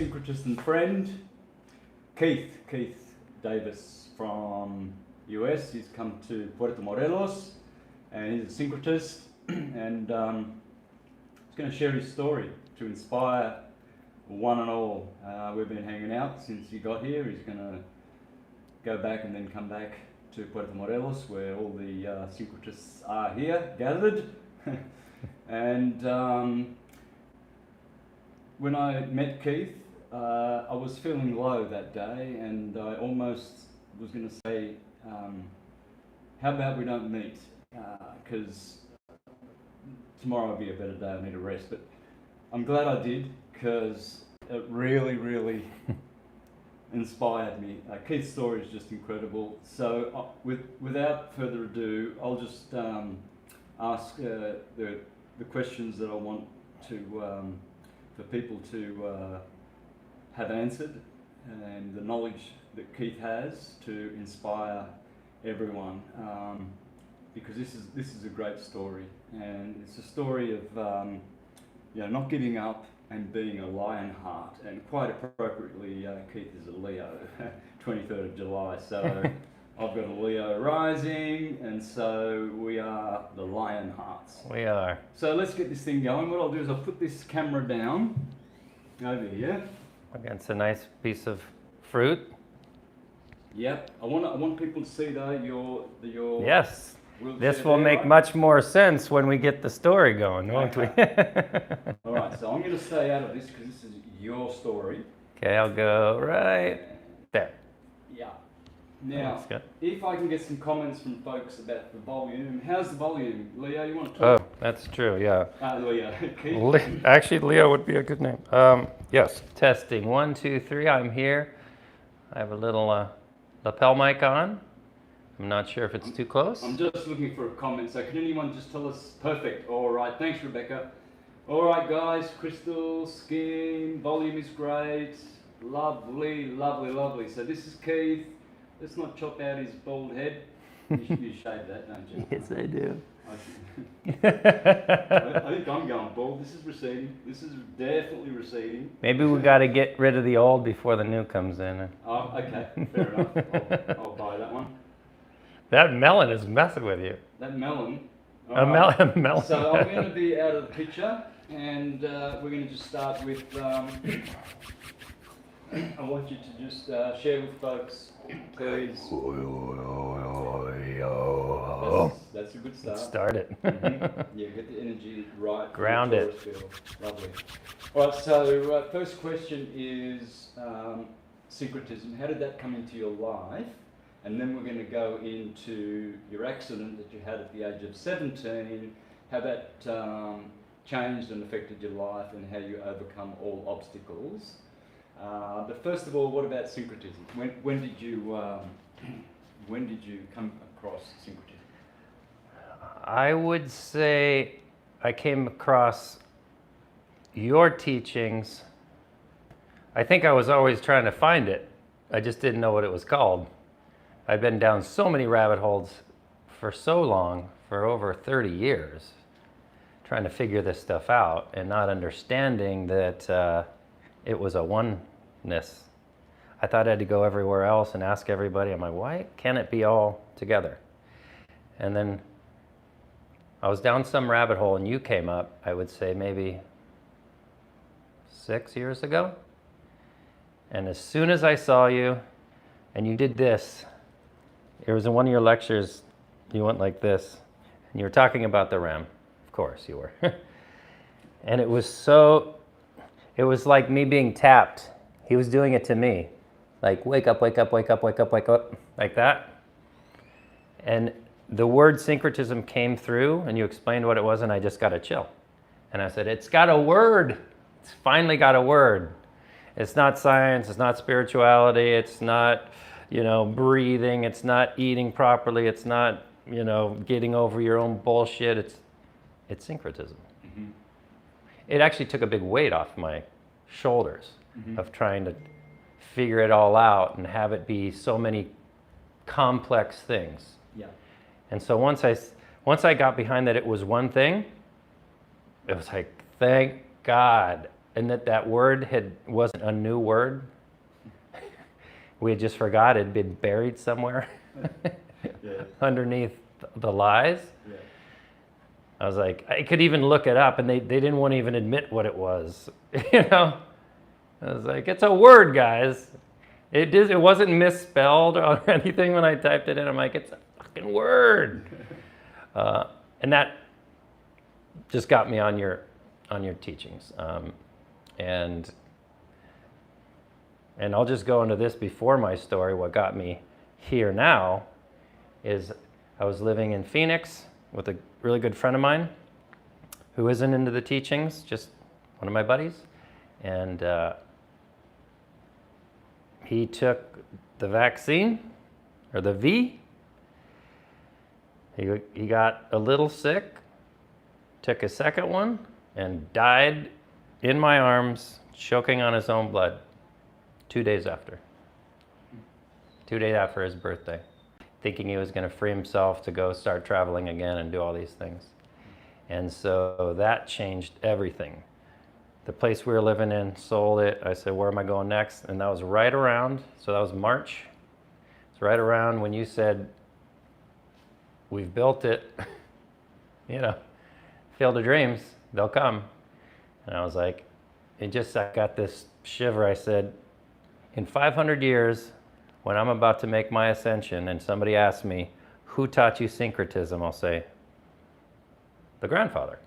syncretist and friend, Keith Davis from US. He's come to Puerto Morelos and he's a syncretist and he's going to share his story to inspire one and all. We've been hanging out since he got here. He's going to go back and then come back to Puerto Morelos where all the syncretists are here gathered. And when I met Keith, I was feeling low that day and I almost was going to say, how about we don't meet? Because tomorrow will be a better day, I need a rest. But I'm glad I did because it really inspired me. Keith's story is just incredible. So without further ado, I'll just ask the questions that I want to for people to have answered, and the knowledge that Keith has to inspire everyone, because this is a great story, and it's a story of not giving up and being a lion heart, and quite appropriately Keith is a Leo, 23rd of July, so I've got a Leo rising, and so we are the lion hearts. We are. So let's get this thing going. What I'll do is I'll put this camera down over here. Okay, it's a nice piece of fruit. Yep. I want people to see though your Yes. This will make much more sense when we get the story going, won't we? All right. So I'm going to stay out of this because this is your story. Okay, I'll go right there. Yeah. Now, if I can get some comments from folks about the volume. How's the volume? Leo, you want to talk? Oh, that's true, yeah. Leo. Keith? Actually, Leo would be a good name. Yes. Testing. 1, 2, 3. I'm here. I have a little lapel mic on. I'm not sure if it's too close. I'm just looking for a comment. So can anyone just tell us? Perfect. All right. Thanks, Rebecca. All right, guys. Crystal, skin, volume is great. Lovely. So this is Keith. Let's not chop out his bald head. You shave that, don't you? Yes, I do. I think I'm going bald. This is receding. This is definitely receding. Maybe we got to get rid of the old before the new comes in. Oh, okay. Fair enough. I'll buy that one. That melon is messing with you. That melon. A melon. So I'm going to be out of the picture, and we're going to just start with. I want you to just share with folks, please. That's a good start. Let's start it. Yeah, get the energy right. Ground it. Lovely. All right, so first question is syncretism. How did that come into your life? And then we're going to go into your accident that you had at the age of 17, how that changed and affected your life and how you overcome all obstacles. But first of all, what about syncretism? When did you come across syncretism? I would say I came across your teachings. I think I was always trying to find it. I just didn't know what it was called. I've been down so many rabbit holes for so long, for over 30 years, trying to figure this stuff out and not understanding that it was a oneness. I thought I had to go everywhere else and ask everybody, I'm like, why can't it be all together? And then I was down some rabbit hole and you came up, I would say maybe 6 years ago. And as soon as I saw you and you did this, it was in one of your lectures, you went like this, and you were talking about the REM. Of course you were. And it was like me being tapped. He was doing it to me. Like, wake up, wake up, wake up, wake up, wake up, like that. And the word syncretism came through, and you explained what it was, and I just got a chill. And I said, it's got a word. It's finally got a word. It's not science, it's not spirituality, it's not, breathing, it's not eating properly, it's not, getting over your own bullshit. It's syncretism. Mm-hmm. It actually took a big weight off my shoulders of trying to figure it all out and have it be so many complex things. Yeah. And so once I got behind that it was one thing, it was like, thank God. and that word wasn't a new word. We had just forgot it had been buried somewhere underneath the lies. Yeah. I was like, I could even look it up, and they didn't want to even admit what it was. You know, I was like, it's a word, guys. It wasn't misspelled or anything when I typed it in. I'm like, it's a fucking word. And that just got me on your teachings. And I'll just go into this before my story. What got me here now is I was living in Phoenix with a really good friend of mine who isn't into the teachings, just one of my buddies. And he took the vaccine, or the V. He got a little sick, took a second one, and died in my arms, choking on his own blood 2 days after. 2 days after his birthday, thinking he was going to free himself to go start traveling again and do all these things. And so that changed everything. The place we were living in, sold it. I said, where am I going next? And that was right around, so that was March. It's right around when you said, we've built it, you know, Field of Dreams, they'll come. And I was like, I got this shiver. I said, in 500 years, when I'm about to make my ascension and somebody asks me, who taught you syncretism? I'll say, the grandfather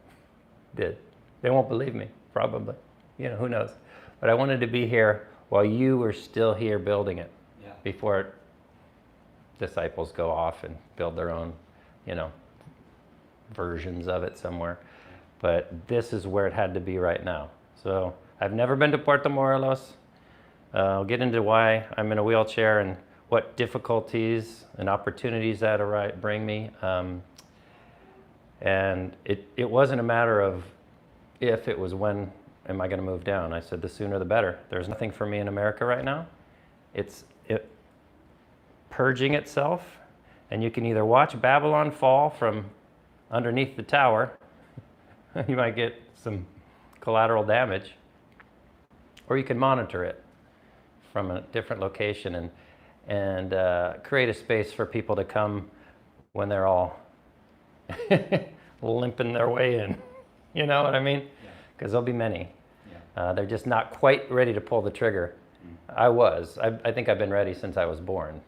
did. They won't believe me, probably. You know, who knows? But I wanted to be here while you were still here building it, before disciples go off and build their own, you know, versions of it somewhere. But this is where it had to be right now. So I've never been to Puerto Morelos. I'll get into why I'm in a wheelchair and what difficulties and opportunities that bring me. And it wasn't a matter of if, it was when am I going to move down. I said the sooner the better. There's nothing for me in America right now. It's purging itself, and you can either watch Babylon fall from underneath the tower, you might get some collateral damage, or you can monitor it from a different location and create a space for people to come when they're all limping their way in. You know what I mean? Because there'll be many. They're just not quite ready to pull the trigger. I think I've been ready since I was born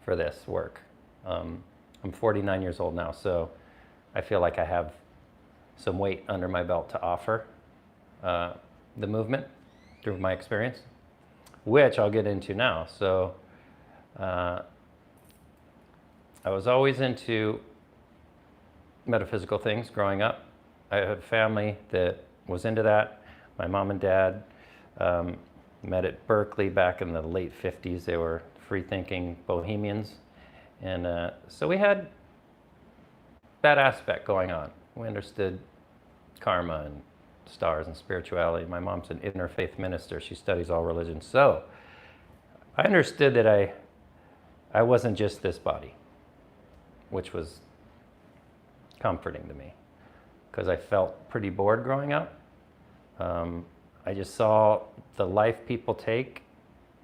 for this work. I'm 49 years old now, so I feel like I have some weight under my belt to offer the movement through my experience, which I'll get into now. So I was always into metaphysical things growing up. I had a family that was into that. My mom and dad met at Berkeley back in the late 50s. They were free-thinking bohemians. And so we had that aspect going on. We understood karma and stars and spirituality. My mom's an interfaith minister. She studies all religions. So I understood that I wasn't just this body, which was comforting to me because I felt pretty bored growing up. I just saw the life people take,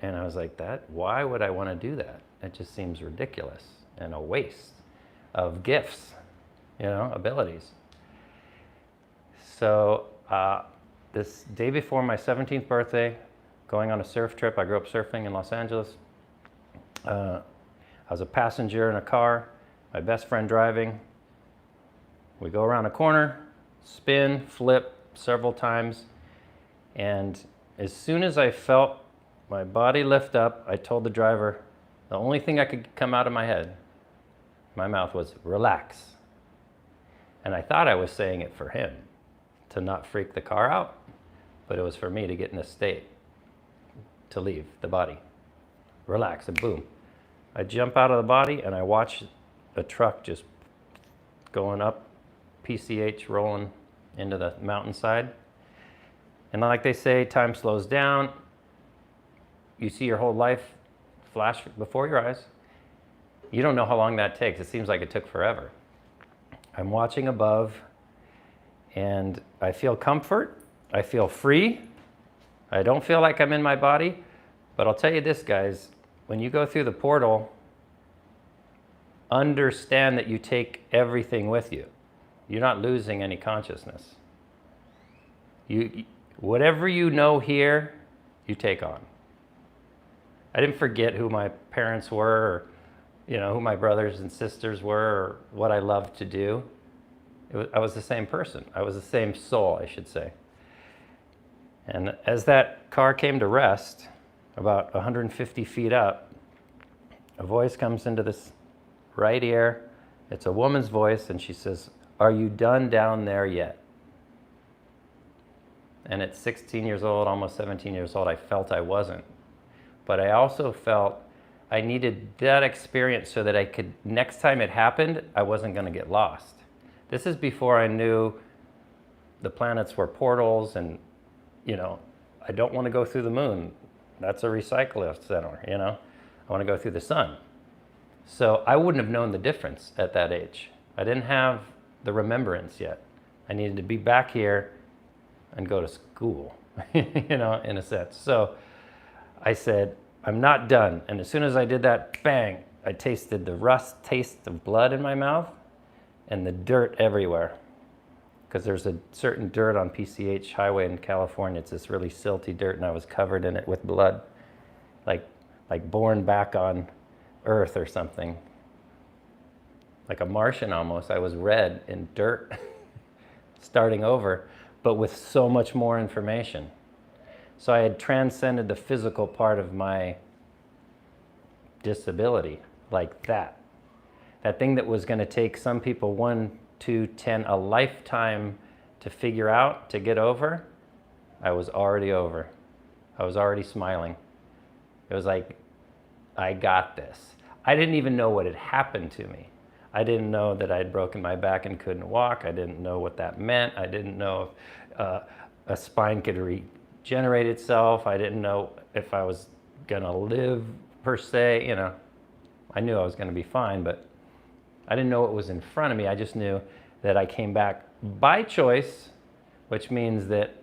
and I was like, why would I want to do that? It just seems ridiculous and a waste of gifts, you know, abilities. So this day before my 17th birthday, going on a surf trip. I grew up surfing in Los Angeles. I was a passenger in a car, my best friend driving. We go around a corner, spin, flip several times, and as soon as I felt my body lift up, I told the driver, the only thing I could come out of my head, my mouth, was relax. And I thought I was saying it for him, to not freak the car out, but it was for me to get in a state to leave the body. Relax, and boom. I jump out of the body and I watch a truck just going up, PCH rolling into the mountainside. And like they say, time slows down. You see your whole life flash before your eyes. You don't know how long that takes. It seems like it took forever. I'm watching above, and I feel comfort. I feel free. I don't feel like I'm in my body, but I'll tell you this, guys, when you go through the portal, understand that you take everything with you. You're not losing any consciousness. Whatever you know here, you take on. I didn't forget who my parents were, or who my brothers and sisters were, or what I loved to do. I was the same person. I was the same soul, I should say. And as that car came to rest, about 150 feet up, a voice comes into this right ear. It's a woman's voice, and she says, "Are you done down there yet?" And at 16 years old, almost 17 years old, I felt I wasn't. But I also felt I needed that experience so that I could, next time it happened, I wasn't going to get lost. This is before I knew the planets were portals, and, I don't want to go through the moon. That's a recycling center, I want to go through the sun. So I wouldn't have known the difference at that age. I didn't have the remembrance yet. I needed to be back here and go to school, in a sense. So I said, I'm not done. And as soon as I did that, bang, I tasted the rust taste of blood in my mouth and the dirt everywhere. Because there's a certain dirt on PCH Highway in California. It's this really silty dirt, and I was covered in it with blood, like born back on Earth or something. Like a Martian almost. I was red in dirt, starting over, but with so much more information. So I had transcended the physical part of my disability, like that. That thing that was going to take some people 1, 2, 10, a lifetime to figure out, to get over, I was already over. I was already smiling. It was like, I got this. I didn't even know what had happened to me. I didn't know that I'd broken my back and couldn't walk. I didn't know what that meant. I didn't know if a spine could regenerate itself. I didn't know if I was going to live, per se. I knew I was going to be fine, but I didn't know what was in front of me. I just knew that I came back by choice, which means that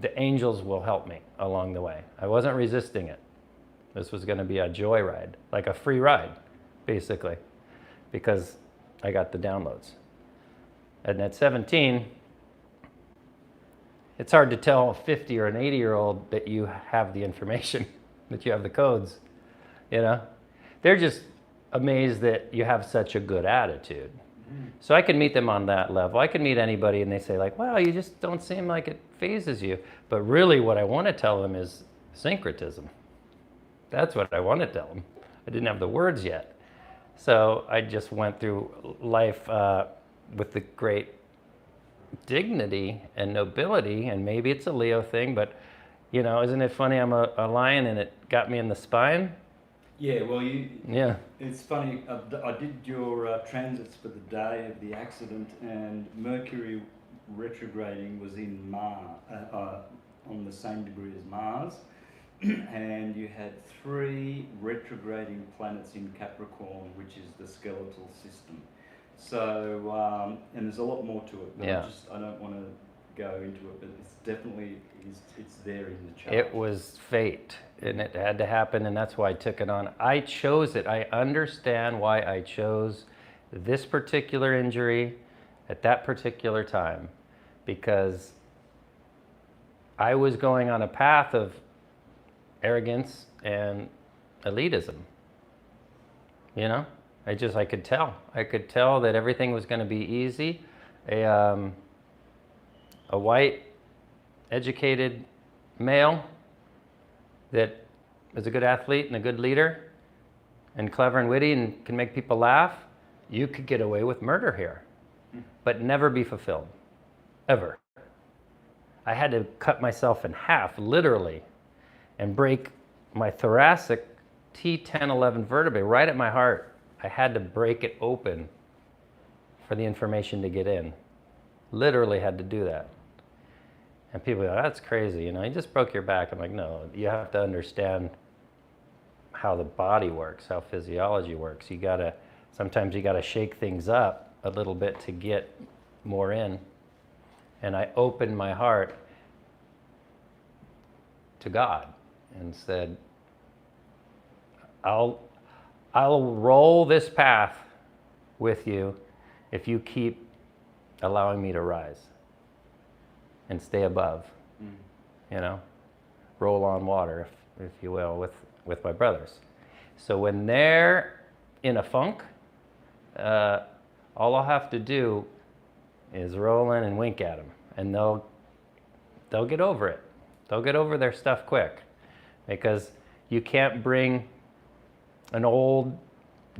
the angels will help me along the way. I wasn't resisting it. This was going to be a joyride, like a free ride, basically, because I got the downloads. And at 17, it's hard to tell a 50 or an 80-year-old that you have the information, that you have the codes, They're just amazed that you have such a good attitude. So I can meet them on that level. I can meet anybody and they say like, wow, you just don't seem like it phases you. But really what I want to tell them is syncretism. That's what I want to tell them. I didn't have the words yet. So I just went through life with the great dignity and nobility, and maybe it's a Leo thing, but isn't it funny I'm a lion and it got me in the spine? Yeah, well, Yeah. It's funny. I did your transits for the day of the accident, and Mercury retrograding was in Mars, on the same degree as Mars, and you had 3 retrograding planets in Capricorn, which is the skeletal system. So, and there's a lot more to it. But Yeah. I don't want to go into it, but it's definitely it's there in the chart. It was fate, and it had to happen, and that's why I took it on. I chose it. I understand why I chose this particular injury at that particular time, because I was going on a path of arrogance and elitism. I could tell. I could tell that everything was going to be easy. A white, educated male that is a good athlete and a good leader and clever and witty and can make people laugh, you could get away with murder here, but never be fulfilled, ever. I had to cut myself in half, literally, and break my thoracic T10-11 vertebrae right at my heart. I had to break it open for the information to get in. Literally had to do that. And people go, that's crazy, you just broke your back. I'm like, no, you have to understand how the body works, how physiology works. Sometimes you gotta shake things up a little bit to get more in. And I opened my heart to God and said, I'll roll this path with you if you keep allowing me to rise and stay above, you know, roll on water, if you will, with my brothers. So when they're in a funk, all I'll have to do is roll in and wink at them, and they'll get over it. They'll get over their stuff quick, because you can't bring an old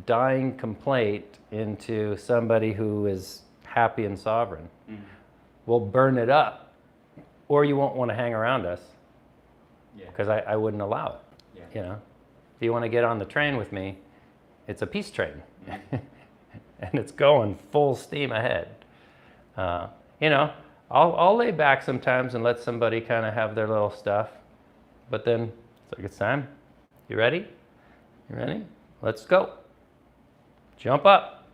dying complaint into somebody who is happy and sovereign. We'll burn it up, or you won't want to hang around us, because I wouldn't allow it. You know, if you want to get on the train with me, it's a peace train, and it's going full steam ahead. You know, I'll lay back sometimes and let somebody kind of have their little stuff, but then it's like, it's time. You ready? You ready? Let's go. Jump up.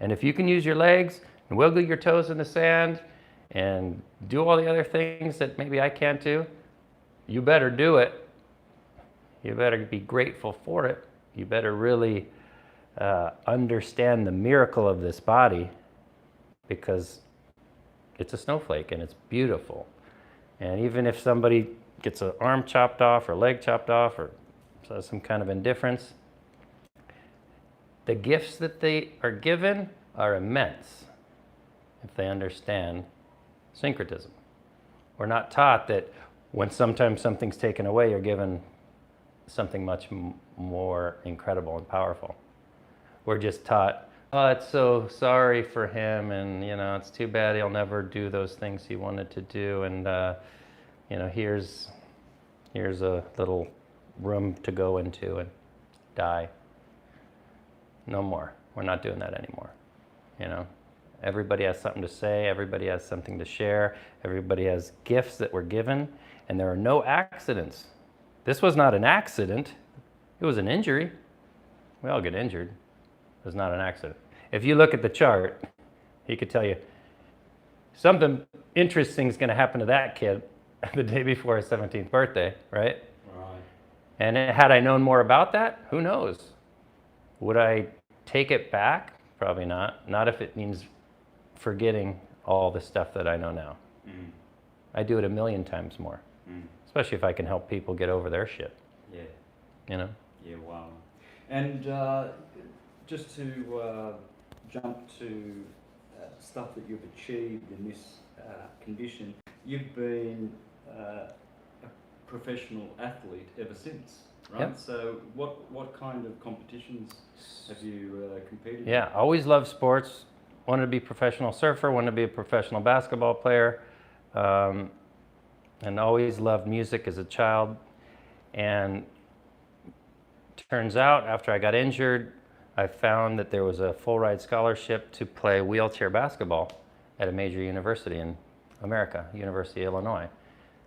And if you can use your legs and wiggle your toes in the sand and do all the other things that maybe I can't do, you better do it. You better be grateful for it. You better really understand the miracle of this body, because it's a snowflake and it's beautiful. And even if somebody gets an arm chopped off or leg chopped off or some kind of indifference, the gifts that they are given are immense if they understand syncretism. We're not taught that when sometimes something's taken away, you're given something much more incredible and powerful. We're just taught, oh, it's so sorry for him, and you know, it's too bad he'll never do those things he wanted to do, and you know, here's a little room to go into and die. No more. We're not doing that anymore. You know, everybody has something to say. Everybody has something to share. Everybody has gifts that were given, and there are no accidents. This was not an accident. It was an injury. We all get injured. It was not an accident. If you look at the chart, he could tell you something interesting is going to happen to that kid the day before his 17th birthday, right? Right. And had I known more about that, who knows? Would I take it back? Probably not. Not if it means forgetting all the stuff that I know now. I do it 1,000,000 times more, especially if I can help people get over their shit. Yeah. You know? Yeah, wow. And just to jump to stuff that you've achieved in this condition, you've been a professional athlete ever since, right? Yep. So what kind of competitions have you competed in? Yeah, always loved sports. Wanted to be a professional surfer, wanted to be a professional basketball player, and always loved music as a child. And turns out, after I got injured, I found that there was a full ride scholarship to play wheelchair basketball at a major university in America, University of Illinois.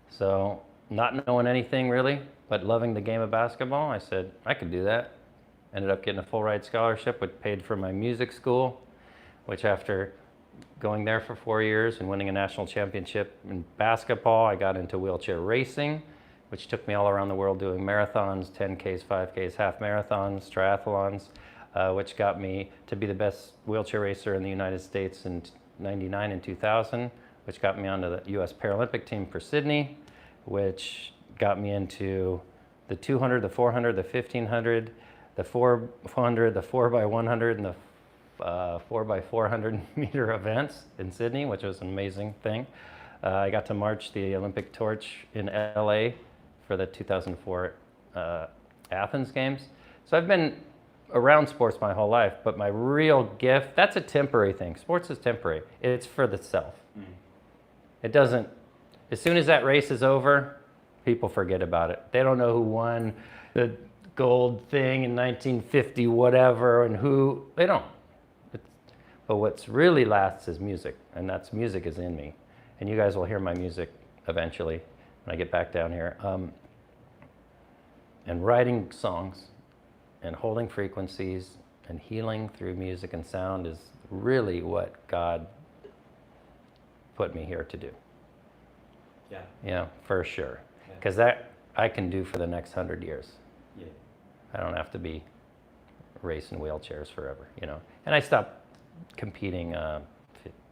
So, not knowing anything really, but loving the game of basketball, I said, I could do that. Ended up getting a full ride scholarship, which paid for my music school, which after going there for 4 years and winning a national championship in basketball, I got into wheelchair racing, which took me all around the world doing marathons, 10Ks, 5Ks, half marathons, triathlons, which got me to be the best wheelchair racer in the United States in '99 and 2000, which got me onto the US Paralympic team for Sydney, which got me into the 200, the 400, the 1500, the 400, the 4x100, and the 4x400 meter events in Sydney, which was an amazing thing. I got to march the Olympic torch in LA for the 2004 Athens Games. So I've been around sports my whole life, but my real gift, that's a temporary thing. Sports is temporary. It's for the self. It doesn't, as soon as that race is over, people forget about it. They don't know who won the gold thing in 1950, whatever, and who, they don't. But what's really lasts is music, and that's music is in me. And you guys will hear my music eventually when I get back down here. And writing songs and holding frequencies and healing through music and sound is really what God put me here to do. Yeah. You know, for sure. Because that I can do for the next 100 years. Yeah. I don't have to be racing wheelchairs forever, you know. And I stopped competing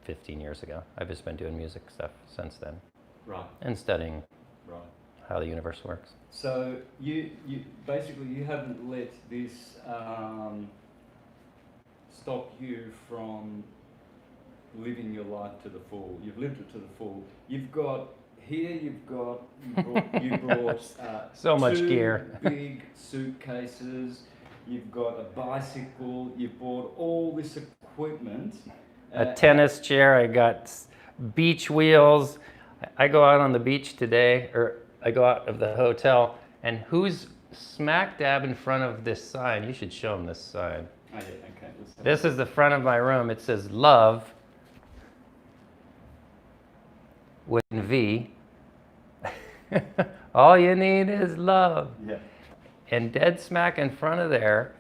15 years ago. I've just been doing music stuff since then. Right. And studying Right. how the universe works. So you basically you haven't let this stop you from living your life to the full. You've lived it to the full. You brought So much two gear. big suitcases. You've got a bicycle. You bought all this equipment. A tennis chair. I got beach wheels. I go out on the beach today, or I go out of the hotel, and who's smack dab in front of this sign? You should show them this sign. Oh, yeah, okay. This is the front of my room. It says love with an V. All you need is love. Yeah. And dead smack in front of there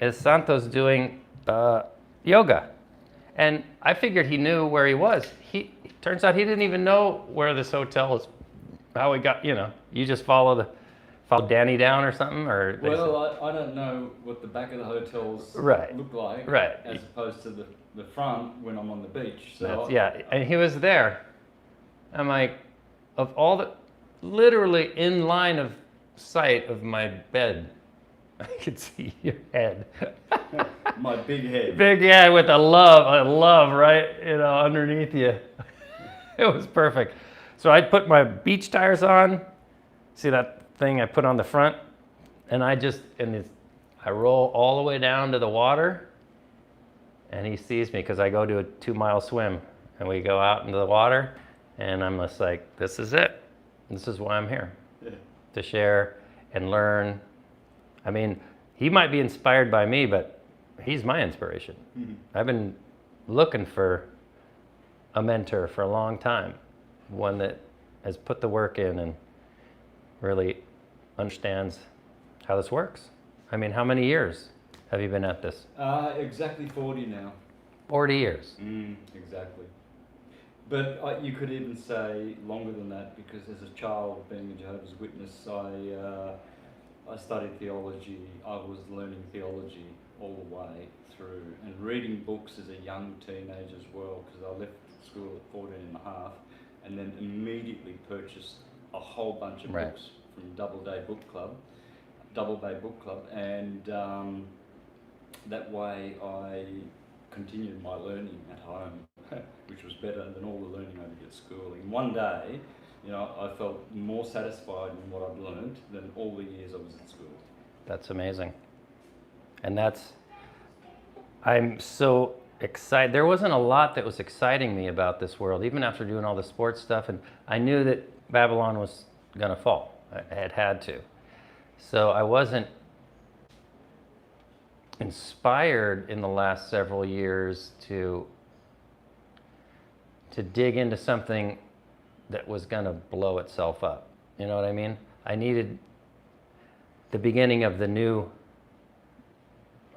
is Santos doing yoga. And I figured he knew where he was. Turns out he didn't even know where this hotel is, how we got, you know, you just follow Danny down or something, or... Well, I don't know what the back of the hotels look like, right, as opposed to the front when I'm on the beach. So yeah, and he was there. I'm like, of all the, literally in line of sight of my bed, I could see your head. My big head. Big, yeah, with a love, right, you know, underneath you. It was perfect. So I put my beach tires on. See that thing I put on the front? And I roll all the way down to the water, and he sees me because I go to a 2-mile swim, and we go out into the water, and I'm just like, this is it. This is why I'm here, to share and learn. I mean, he might be inspired by me, but he's my inspiration. Mm-hmm. I've been looking for a mentor for a long time, one that has put the work in and really understands how this works. I mean, how many years have you been at this? Exactly 40 now. 40 years. Exactly. But you could even say longer than that, because as a child, being a Jehovah's Witness, I studied theology. I was learning theology all the way through, and reading books as a young teenager as well, because I left school at 14 and a half, and then immediately purchased a whole bunch of books from Double Bay Book Club, and that way I continued my learning at home, which was better than all the learning I did at school. And one day, you know, I felt more satisfied in what I'd learned than all the years I was at school. That's amazing. And I'm so excited. There wasn't a lot that was exciting me about this world, even after doing all the sports stuff. And I knew that Babylon was going to fall. I had to. So I wasn't inspired in the last several years to dig into something that was going to blow itself up. You know what I mean? I needed the beginning of the new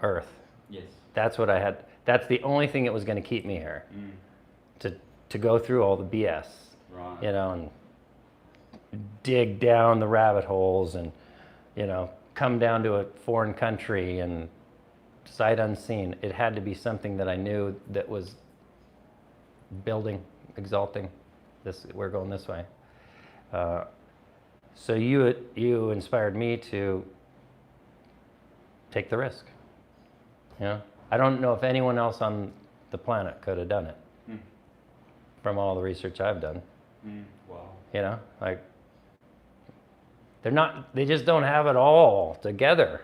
earth. Yes. That's what I had. That's the only thing that was going to keep me here. To go through all the BS. Right. You know, and dig down the rabbit holes, and, you know, come down to a foreign country and sight unseen. It had to be something that I knew that was building, exalting. We're going this way. So you inspired me to take the risk. You know, I don't know if anyone else on the planet could have done it. From all the research I've done. Wow. You know, like, they just don't have it all together.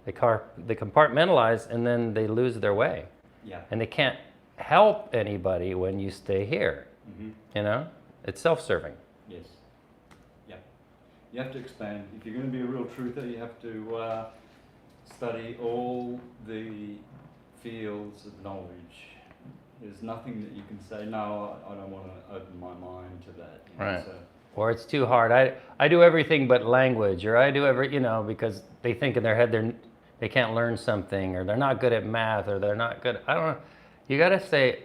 They compartmentalize, and then they lose their way. Yeah. And they can't help anybody when you stay here. You know, it's self-serving. Yes. Yeah. You have to expand. If you're going to be a real truther, you have to study all the fields of knowledge. There's nothing that you can say, no, I don't want to open my mind to that. You know, right. so. Or it's too hard. I do everything but language, or I do you know, because they think in their head they can't learn something, or they're not good at math, or they're not good. I don't know. You got to say,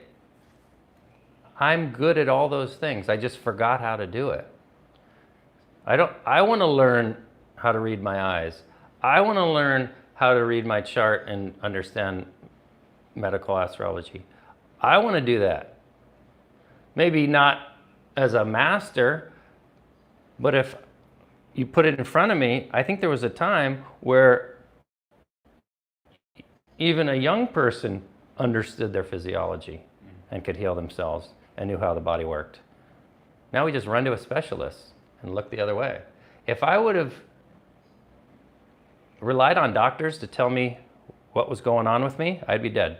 I'm good at all those things. I just forgot how to do it. I want to learn how to read my eyes. I want to learn how to read my chart and understand medical astrology. I want to do that. Maybe not as a master, but if you put it in front of me, I think there was a time where even a young person understood their physiology and could heal themselves and knew how the body worked. Now we just run to a specialist and look the other way. If I would have relied on doctors to tell me what was going on with me, I'd be dead.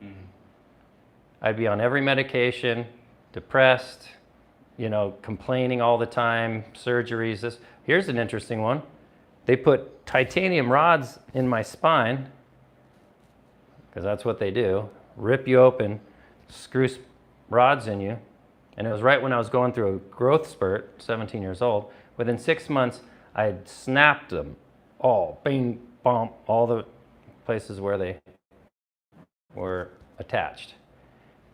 Mm-hmm. I'd be on every medication, depressed, complaining all the time, surgeries. Here's an interesting one. They put titanium rods in my spine, because that's what they do, rip you open, screw rods in you. And it was right when I was going through a growth spurt, 17 years old. Within 6 months, I had snapped them all, bing, bump, all the places where they were attached.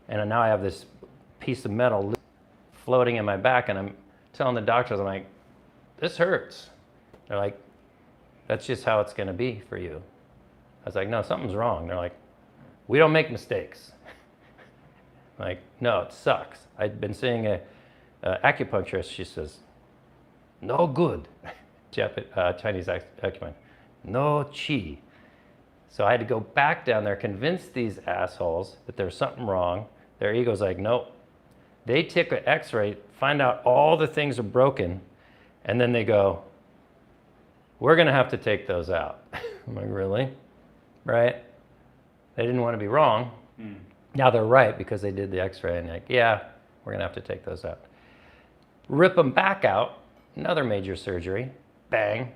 And now I have this piece of metal floating in my back, and I'm telling the doctors, I'm like, this hurts. They're like, that's just how it's going to be for you. I was like, no, something's wrong. They're like, we don't make mistakes. Like, no, it sucks. I'd been seeing a acupuncturist. She says, no good. Chinese acupuncturist, no chi. So I had to go back down there, convince these assholes that there's something wrong. Their ego's like, nope. They take an x-ray, find out all the things are broken, and then they go, we're going to have to take those out. I'm like, really? Right? They didn't want to be wrong. Mm. Now they're right because they did the x-ray and like, yeah, we're going to have to take those out. Rip them back out, another major surgery, bang.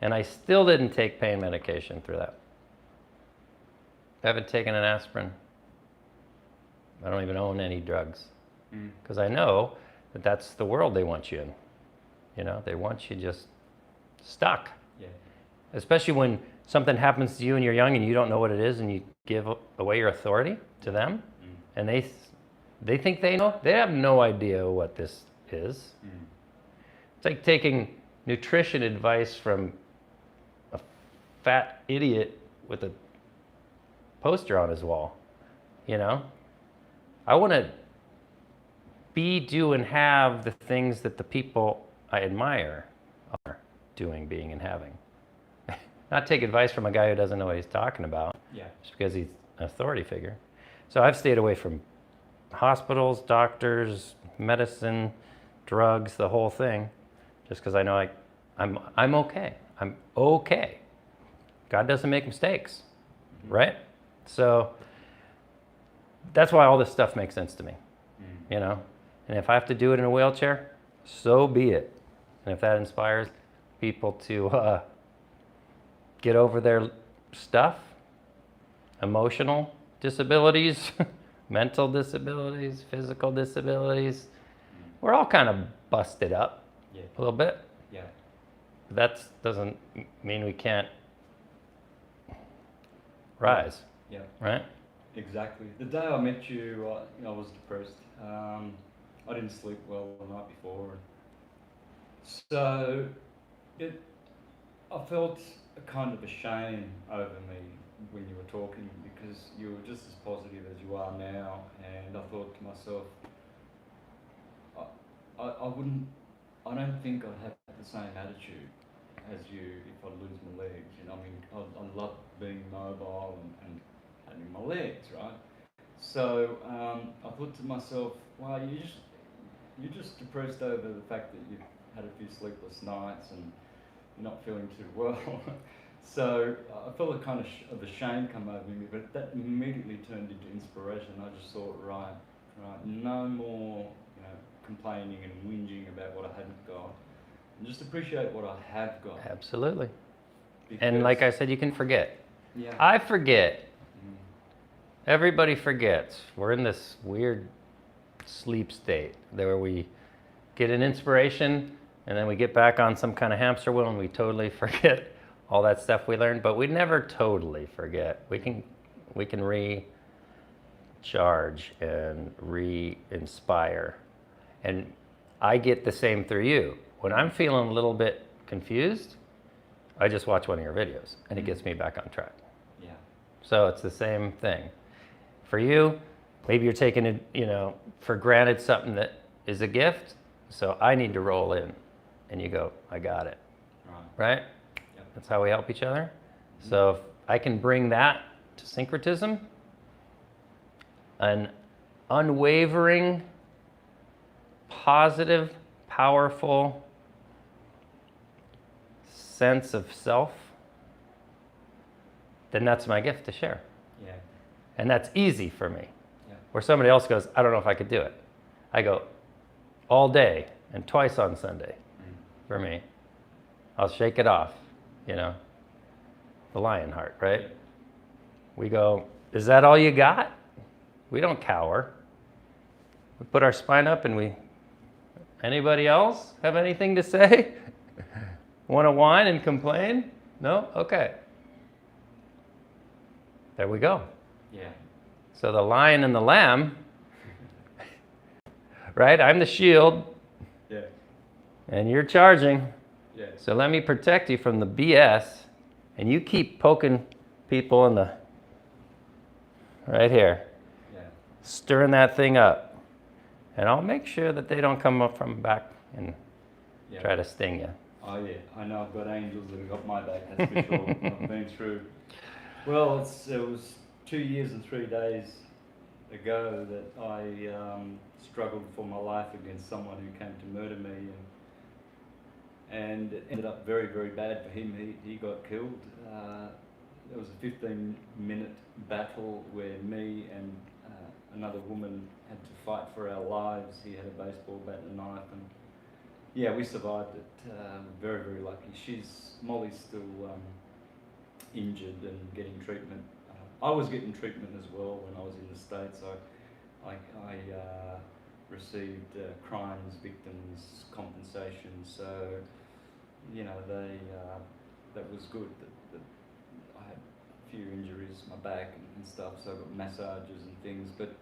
And I still didn't take pain medication through that. I haven't taken an aspirin. I don't even own any drugs. Because I know that that's the world they want you in. They want you just stuck. Yeah. Especially when something happens to you and you're young and you don't know what it is and you give away your authority to them. And they think they know. They have no idea what this is. It's like taking nutrition advice from a fat idiot with a poster on his wall. I want to be, do, and have the things that the people I admire are doing, being, and having. Not take advice from a guy who doesn't know what he's talking about, just because he's an authority figure. So I've stayed away from hospitals, doctors, medicine, drugs, the whole thing, just because I know I'm okay. I'm okay. God doesn't make mistakes, right? So that's why all this stuff makes sense to me, And if I have to do it in a wheelchair, so be it. And if that inspires people to get over their stuff, emotional disabilities, mental disabilities, physical disabilities, we're all kind of busted up a little bit. Yeah. That doesn't mean we can't rise. Yeah. Right? Exactly. The day I met you, I was depressed. I didn't sleep well the night before. So I felt a kind of a shame over me when you were talking, because you were just as positive as you are now, and I thought to myself, I don't think I'd have the same attitude as you if I lose my legs. I love being mobile and having my legs, right? So I thought to myself, well, you're just depressed over the fact that you've had a few sleepless nights and you're not feeling too well. So I felt a kind of a shame come over me, but that immediately turned into inspiration. I just thought, right, no more complaining and whinging about what I hadn't got, and just appreciate what I have got. Absolutely. And like I said, you can forget. Yeah. I forget. Everybody forgets. We're in this weird sleep state where we get an inspiration and then we get back on some kind of hamster wheel and we totally forget all that stuff we learned, but we never totally forget. We can recharge and re-inspire. And I get the same through you. when I'm feeling a little bit confused, I just watch one of your videos and it gets me back on track. Yeah. So it's the same thing. For you, maybe you're taking it, for granted something that is a gift. So I need to roll in, and you go, I got it. Right? Yep. That's how we help each other. So if I can bring that to syncretism, an unwavering, positive, powerful sense of self, then that's my gift to share. Yeah. And that's easy for me. Yeah. Where somebody else goes, I don't know if I could do it. I go all day and twice on Sunday for me. I'll shake it off, the lion heart, right? We go, is that all you got? We don't cower. We put our spine up and anybody else have anything to say? Want to whine and complain? No? Okay. There we go. Yeah. So the lion and the lamb, right? I'm the shield. Yeah. And you're charging. Yeah. So let me protect you from the BS, and you keep poking people in the, right here, stirring that thing up. And I'll make sure that they don't come up from back and try to sting you. Oh yeah, I know I've got angels that have got my back, that's for sure. I've been through, well, it was 2 years and 3 days ago that I struggled for my life against someone who came to murder me. And it ended up very, very bad for him. He got killed. There was a 15-minute battle where me and another woman had to fight for our lives. He had a baseball bat and a knife, and yeah, we survived it. Very, very lucky. Molly's still injured and getting treatment. I was getting treatment as well when I was in the States. I received crimes victims compensation, so that was good. I had a few injuries, my back and stuff, so I got massages and things. But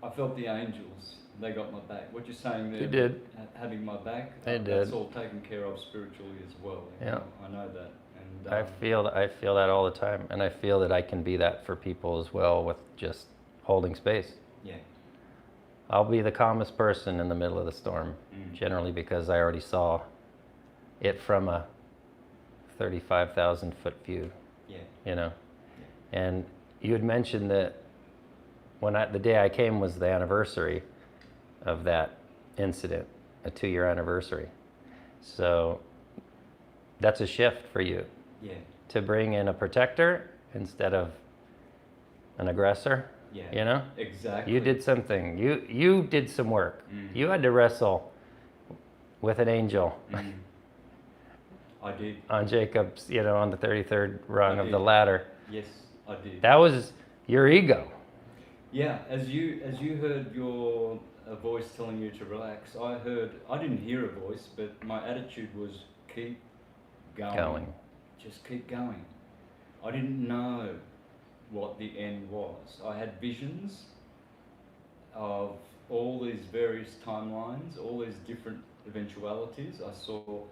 I felt the angels. They got my back. What you're saying there, you did. Having my back, they did. That's all taken care of spiritually as well. Yeah, I know that. And I feel that all the time, and I feel that I can be that for people as well with just holding space. Yeah. I'll be the calmest person in the middle of the storm, generally because I already saw it from a 35,000 foot view. Yeah. Yeah. And you had mentioned that the day I came was the anniversary of that incident, a 2-year anniversary. So that's a shift for you. Yeah. To bring in a protector instead of an aggressor. Yeah. Exactly. You did something. You did some work. You had to wrestle with an angel. I did. On Jacob's, on the 33rd rung of the ladder. Yes, I did. That was your ego. Yeah, as you heard your voice telling you to relax, I didn't hear a voice, but my attitude was keep going. Just keep going. I didn't know what the end was. I had visions of all these various timelines, all these different eventualities. I saw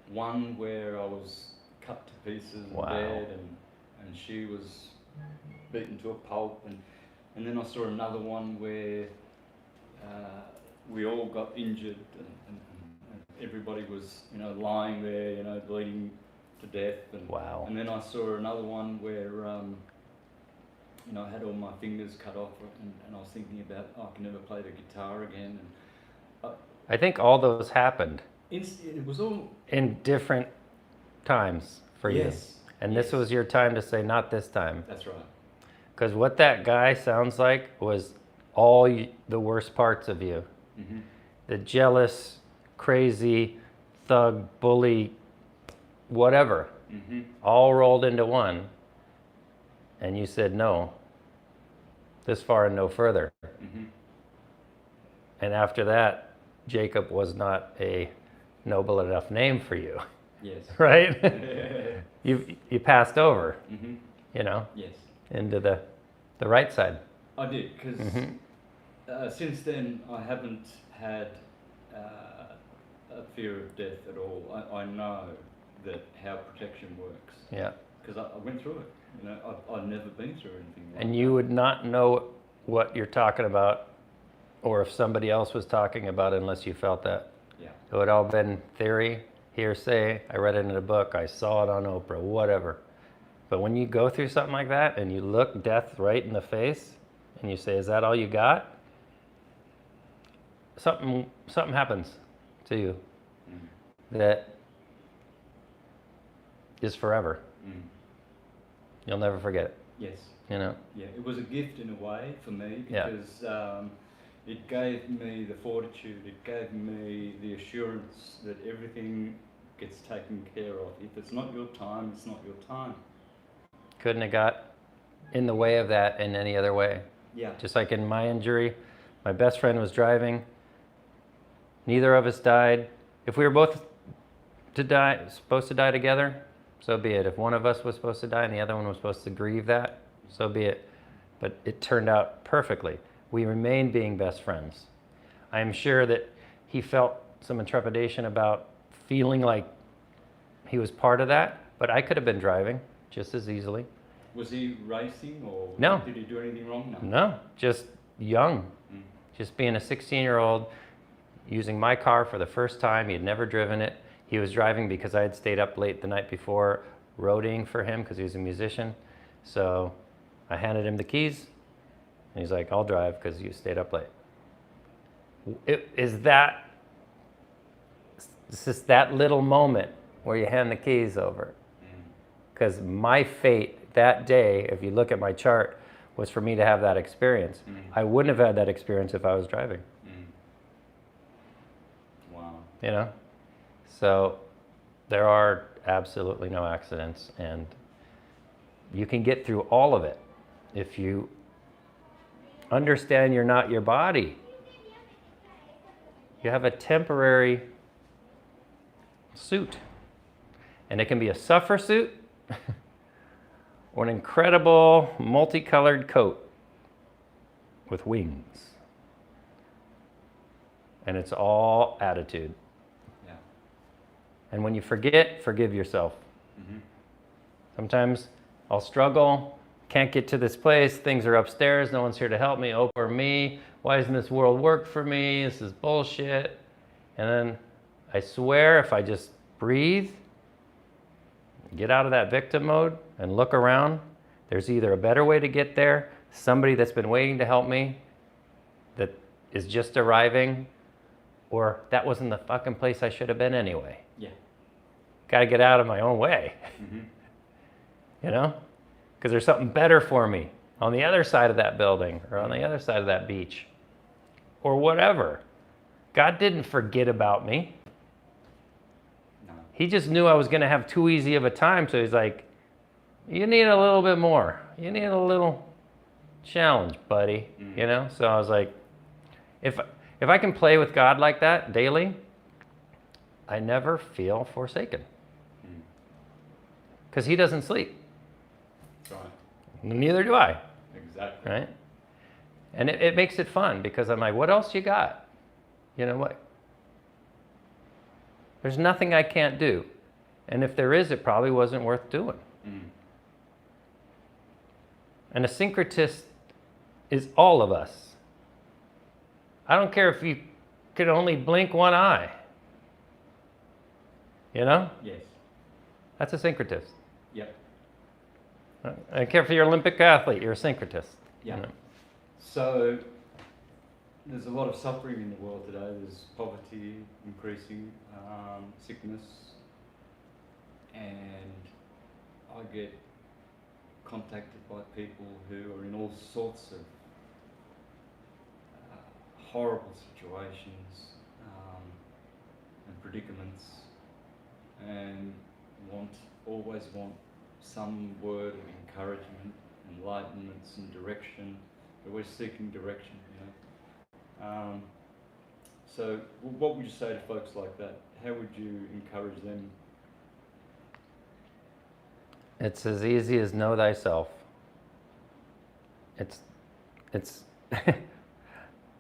one where I was cut to pieces in bed, and she was beaten to a pulp, and then I saw another one where we all got injured and everybody was lying there bleeding to death, and then I saw another one where I had all my fingers cut off, and I was thinking about I can never play the guitar again. And I think all those happened. It was all in different times for you. And this was your time to say, not this time. That's right. Because what that guy sounds like was all the worst parts of you. The jealous, crazy, thug, bully, whatever, all rolled into one. And you said, no, this far and no further. And after that, Jacob was not a noble enough name for you. Yes. Right? You passed over, Yes. into the right side. I did, because since then I haven't had a fear of death at all. I know that how protection works. Yeah. Because I went through it. You know, I've never been through anything like And that. you would not know what you're talking about, or if somebody else was talking about it, unless you felt that. Yeah. It would all been theory, hearsay. I read it in a book. I saw it on Oprah, whatever. But when you go through something like that and you look death right in the face and you say, "Is that all you got?" Something happens to you that is forever. You'll never forget it. Yes. You know. Yeah, it was a gift in a way for me Yeah. because it gave me the fortitude, it gave me the assurance that everything gets taken care of. If it's not your time, it's not your time. Couldn't have got in the way of that in any other way. Yeah. Just like in my injury, my best friend was driving. Neither of us died. If we were both supposed to die together, so be it. If one of us was supposed to die and the other one was supposed to grieve that, so be it. But it turned out perfectly. We remained being best friends. I am sure that he felt some trepidation about feeling like he was part of that, but I could have been driving just as easily. Was he racing or No. did he do anything wrong? No, just young. Just being a 16-year-old, using my car for the first time. He had never driven it. He was driving because I had stayed up late the night before roadieing for him because he was a musician. So I handed him the keys and he's like, "I'll drive because you stayed up late." It's just that little moment where you hand the keys over. Because my fate that day, if you look at my chart, was for me to have that experience. I wouldn't have had that experience if I was driving. Wow. You know? So there are absolutely no accidents, and you can get through all of it if you understand you're not your body. You have a temporary suit, and it can be a suffer suit or an incredible multicolored coat with wings. And it's all attitude. Yeah. And when you forget, forgive yourself. Sometimes I'll struggle, can't get to this place, things are upstairs, no one's here to help me, oh, poor me, why doesn't this world work for me, this is bullshit. And then I swear if I just breathe, get out of that victim mode and look around, there's either a better way to get there, somebody that's been waiting to help me that is just arriving, or that wasn't the fucking place I should have been anyway. Yeah. Got to get out of my own way. You know? Because there's something better for me on the other side of that building or on the other side of that beach or whatever. God didn't forget about me. No. He just knew I was going to have too easy of a time. So he's like, you need a little bit more. You need a little challenge, buddy. You know? So I was like, if I can play with God like that daily, I never feel forsaken. Because he doesn't sleep. Right. Neither do I. Exactly. Right? And it makes it fun because I'm like, what else you got? You know what? There's nothing I can't do. And if there is, it probably wasn't worth doing. And a syncretist is all of us. I don't care if you could only blink one eye. You know? Yes. That's a syncretist. Yep. I don't care if you're an Olympic athlete, you're a syncretist. Yeah. You know? So there's a lot of suffering in the world today. There's poverty increasing, sickness, and I get contacted by people who are in all sorts of horrible situations and predicaments, and always want some word of encouragement, enlightenment, some direction. They're always seeking direction, you know. So what would you say to folks like that? How would you encourage them? It's as easy as know thyself. It's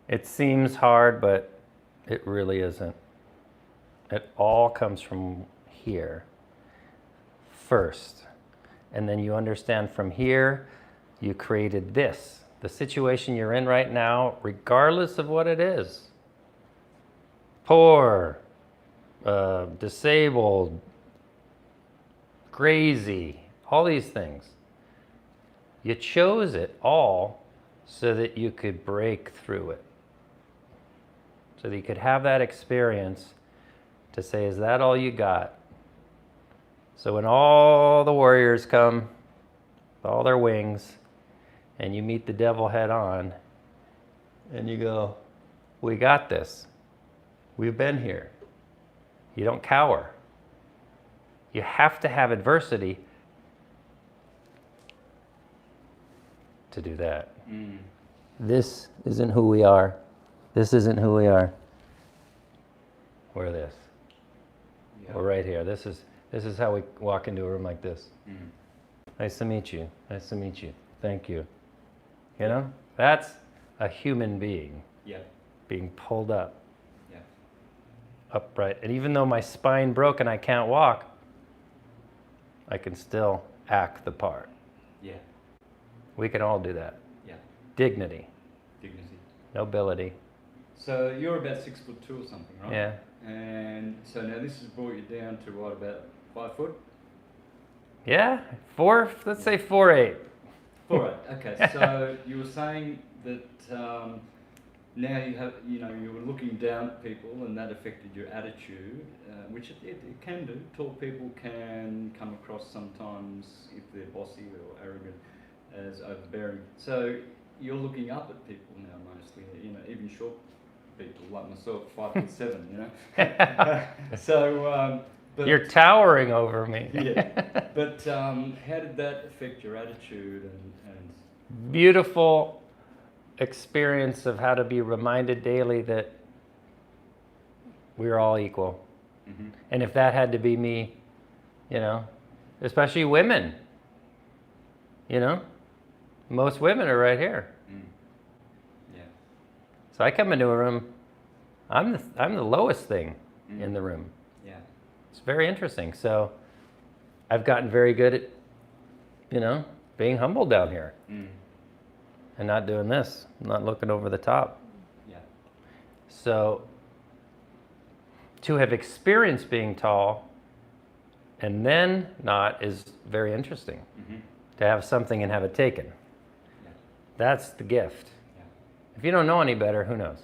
it seems hard, but It really isn't. It all comes from here first. And then you understand from here, you created this. The situation you're in right now, regardless of what it is. Poor, disabled, crazy, all these things. You chose it all so that you could break through it. So that you could have that experience to say, is that all you got? So when all the warriors come, with all their wings, and you meet the devil head on, and you go, we got this. We've been here. You don't cower. You have to have adversity to do that. This isn't who we are. This isn't who we are. We're this. Yeah. We're right here. This is how we walk into a room like this. Nice to meet you. Nice to meet you. Thank you. You know, that's a human being. Yeah. Being pulled up. Yeah. Upright. And even though my spine broke and I can't walk, I can still act the part. Yeah. We can all do that. Yeah. Dignity. Dignity. Nobility. So you're about 6'2" or something, right? Yeah. And so now this has brought you down to what, about 5 foot? Yeah, let's say 4'8". 4'8". Okay. So you were saying that now you were looking down at people, and that affected your attitude, which it can do. Tall people can come across sometimes, if they're bossy or arrogant, as overbearing. So you're looking up at people now mostly, even short people like myself, 5'7", So, but You're towering over me. yeah. But how did that affect your attitude and Beautiful experience of how to be reminded daily that we're all equal. And if that had to be me, especially women, most women are right here. Yeah. So I come into a room, I'm the lowest thing in the room. Yeah. It's very interesting. So I've gotten very good at, being humble down here. And not doing this, not looking over the top. Yeah. So to have experienced being tall and then not is very interesting. To have something and have it taken. Yeah. That's the gift. Yeah. If you don't know any better, who knows?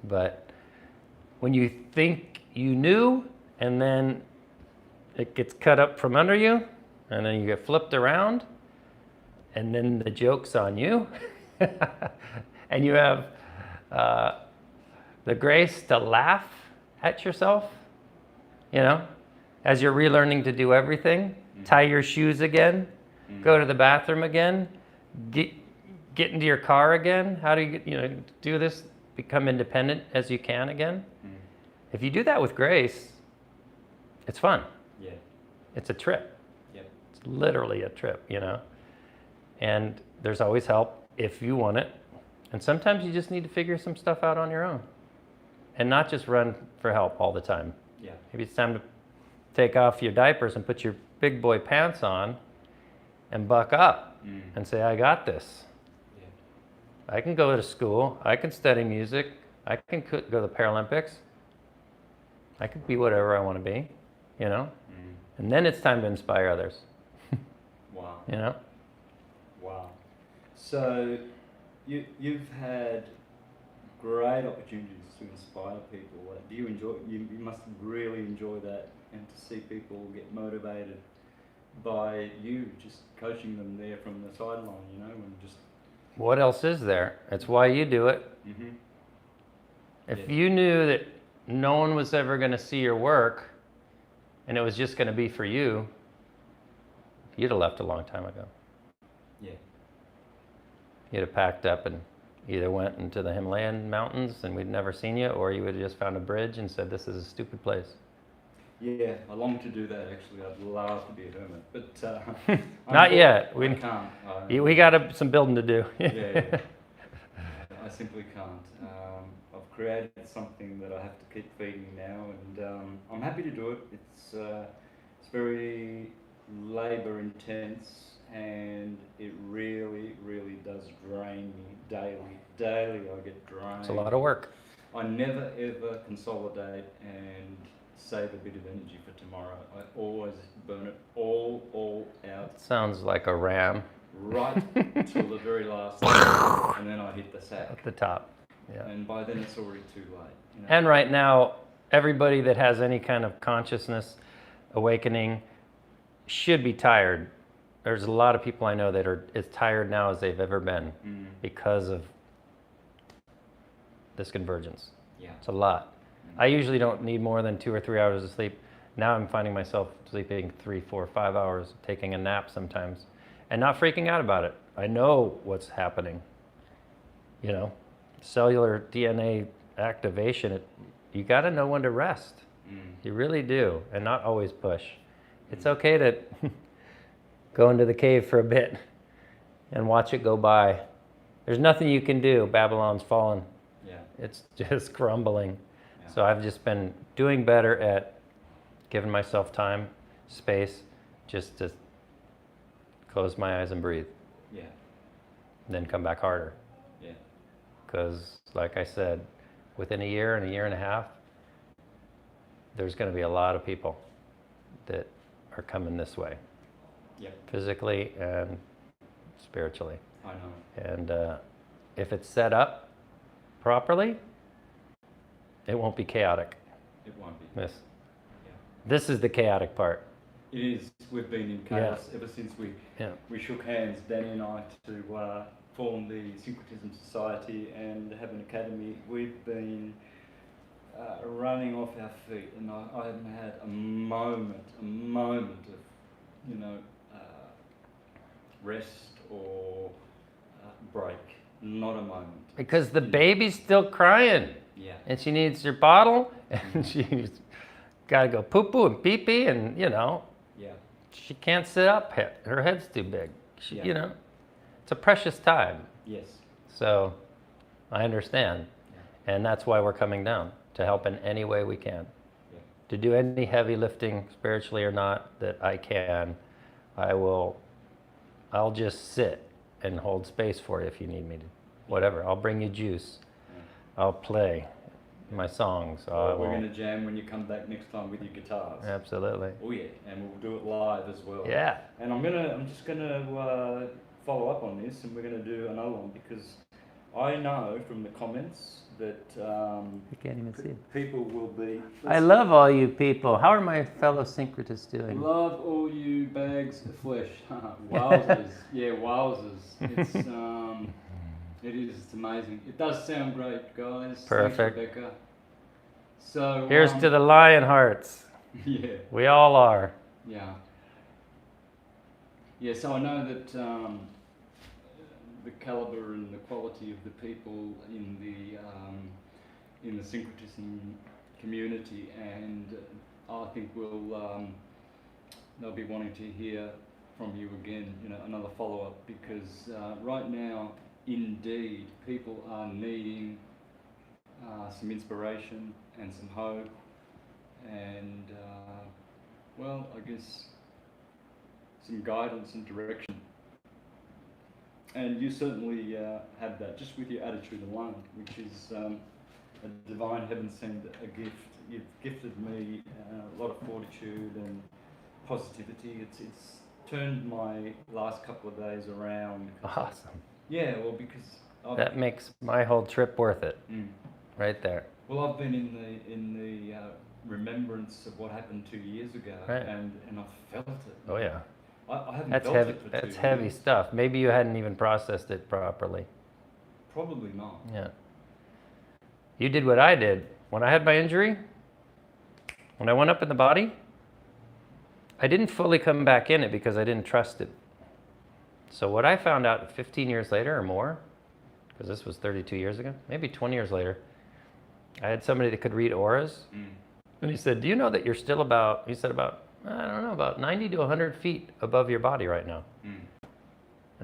But when you think you knew and then it gets cut up from under you and then you get flipped around, and then the joke's on you, and you have the grace to laugh at yourself, as you're relearning to do everything, tie your shoes again, go to the bathroom again, get into your car again. How do you do this, become independent as you can again? If you do that with grace, it's fun. Yeah. It's a trip. Yep. It's literally a trip, And there's always help if you want it. And sometimes you just need to figure some stuff out on your own and not just run for help all the time. Yeah. Maybe it's time to take off your diapers and put your big boy pants on and buck up and say, I got this. Yeah. I can go to school. I can study music. I can go to the Paralympics. I can be whatever I want to be, And then it's time to inspire others. Wow. Wow. So you've had great opportunities to inspire people. Do you enjoy? You must really enjoy that, and to see people get motivated by you just coaching them there from the sideline, and just. What else is there? It's why you do it. If you knew that no one was ever going to see your work, and it was just going to be for you, you'd have left a long time ago. Yeah. You'd have packed up and either went into the Himalayan mountains and we'd never seen you, or you would have just found a bridge and said, this is a stupid place. Yeah, I long to do that actually. I'd love to be a hermit, but not yet. I can't. We got some building to do. Yeah. I simply can't. I've created something that I have to keep feeding now, and I'm happy to do it. It's very labour intense, and it really, really does drain me daily. Daily, I get drained. It's a lot of work. I never ever consolidate and save a bit of energy for tomorrow. I always burn it all out. Sounds like a ram. Right till the very last thing, and then I hit the sack. At the top. Yeah. And by then it's already too late. You know? And right now, everybody that has any kind of consciousness awakening should be tired. There's a lot of people I know that are as tired now as they've ever been because of this convergence. Yeah. It's a lot. I usually don't need more than 2 or 3 hours of sleep. Now I'm finding myself sleeping 3, 4, 5 hours, taking a nap sometimes, and not freaking out about it. I know what's happening. You know, cellular DNA activation, you got to know when to rest. You really do, and not always push. It's okay to go into the cave for a bit and watch it go by. There's nothing you can do. Babylon's fallen. Yeah. It's just crumbling. Yeah. So I've just been doing better at giving myself time, space, just to close my eyes and breathe. Yeah. Then come back harder. Yeah. Because, like I said, within a year and a half, there's going to be a lot of people that are coming this way. Yeah. Physically and spiritually. I know. And if it's set up properly, it won't be chaotic. It won't be. This. Yeah. This is the chaotic part. It is. We've been in chaos ever since we shook hands, Danny and I, to form the Syncretism Society and have an academy. We've been running off our feet, and I haven't had a moment of, you know, rest or break. Not a moment. Because the baby's still crying. Yeah. And she needs her bottle, and she's got to go poo-poo and pee-pee, and, you know, Yeah. she can't sit up. Her head's too big. She, Yeah. You know, it's a precious time. Yes. So I understand. Yeah. And that's why we're coming down, to help in any way we can. Yeah. To do any heavy lifting, spiritually or not, that I can, I'll just sit and hold space for you if you need me to. Whatever. I'll bring you juice. Yeah. I'll play my songs. We're going to jam when you come back next time with your guitars. Absolutely. Oh yeah, and we'll do it live as well. Yeah. And I'm just gonna follow up on this, and we're gonna do another one because I know from the comments that I can't even see it. people will be. I love all you people. How are my fellow syncretists doing? Love all you bags of flesh. Wowzers. Yeah, wowzers. It's amazing. It does sound great, guys. Perfect. Thanks, Rebecca. So Here's to the lion hearts. Yeah. We all are. Yeah. Yeah, so I know that the caliber and the quality of the people in the syncretism community, and I think they'll be wanting to hear from you again, you know, another follow-up, because right now, indeed, people are needing some inspiration and some hope, and well, I guess some guidance and direction. And you certainly have that just with your attitude alone, which is a divine heaven sent a gift. You've gifted me a lot of fortitude and positivity. It's turned my last couple of days around. Awesome. Yeah, well, because That makes my whole trip worth it. Right there. Well, I've been in the remembrance of what happened 2 years ago, Right. and I felt it. Oh yeah. I haven't That's felt heavy. it for 2 That's years. heavy stuff. Maybe you hadn't even processed it properly. Probably not. Yeah. You did what I did. When I had my injury, when I went up in the body, I didn't fully come back in it because I didn't trust it. So what I found out 15 years later or more, because this was 32 years ago, maybe 20 years later, I had somebody that could read auras. And he said, do you know that you're still about 90 to 100 feet above your body right now? And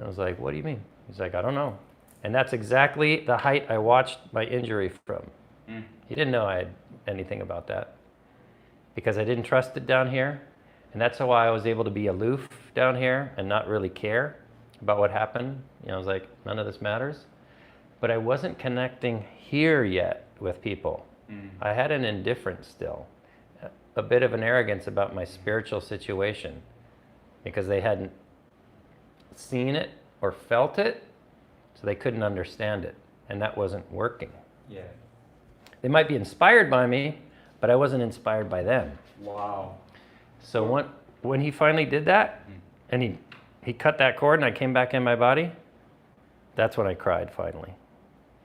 I was like, what do you mean? He's like, I don't know. And that's exactly the height I watched my injury from. He didn't know I had anything about that because I didn't trust it down here. And that's why I was able to be aloof down here and not really care about what happened. You know, I was like, none of this matters. But I wasn't connecting here yet with people. I had an indifference still, a bit of an arrogance about my spiritual situation because they hadn't seen it or felt it, so they couldn't understand it. And that wasn't working. Yeah. They might be inspired by me, but I wasn't inspired by them. Wow. So when he finally did that, and he cut that cord and I came back in my body, that's when I cried finally.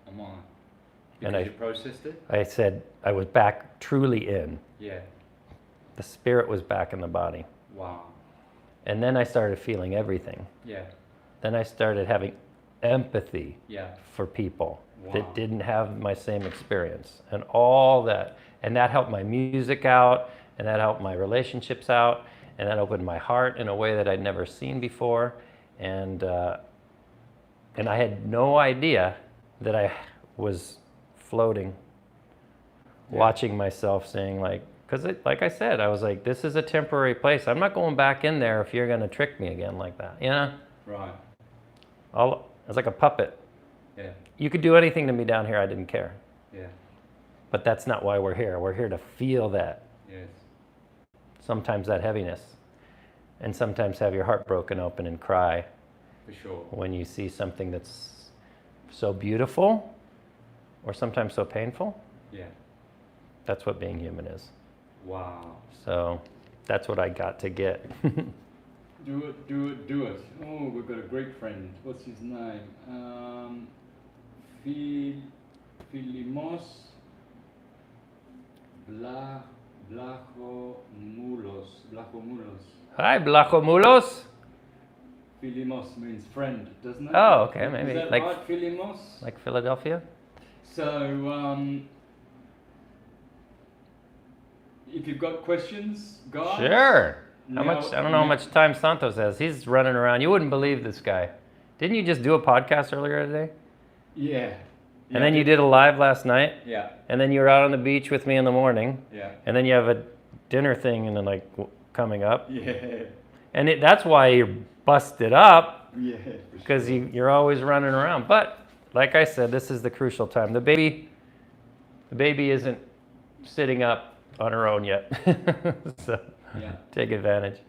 Come on. And Because you processed it? I said I was back truly in. Yeah. The spirit was back in the body. Wow. And then I started feeling everything. Yeah. Then I started having empathy Yeah. for people Wow. that didn't have my same experience and all that. And that helped my music out, and that helped my relationships out, and that opened my heart in a way that I'd never seen before. And I had no idea that I was floating, watching myself saying like, because like I said, I was like, this is a temporary place. I'm not going back in there if you're going to trick me again like that, you know? Right. I was like a puppet. Yeah. You could do anything to me down here, I didn't care. Yeah. But that's not why we're here. We're here to feel that. Yes. Sometimes that heaviness. And sometimes have your heart broken open and cry For sure. when you see something that's so beautiful or sometimes so painful. Yeah. That's what being human is. Wow. So that's what I got to get. Do it, do it, do it. Oh, we've got a Greek friend. What's his name? Philimos Blachomoulos. Hi, Blachomulos. Philimos means friend, doesn't it? Oh, okay, maybe. Is that Like- right, Philimos? Like Philadelphia? So, if you've got questions, guys. Sure. How now- much? I don't know how much time Santos has. He's running around. You wouldn't believe this guy. Didn't you just do a podcast earlier today? Yeah. And then you did a live last night. Yeah. And then you were out on the beach with me in the morning. Yeah. And then you have a dinner thing and then coming up. Yeah. And that's why you're busted up, Yeah. because you're always running around. But like I said, this is the crucial time. The baby isn't sitting up on her own yet. So Yeah. take advantage.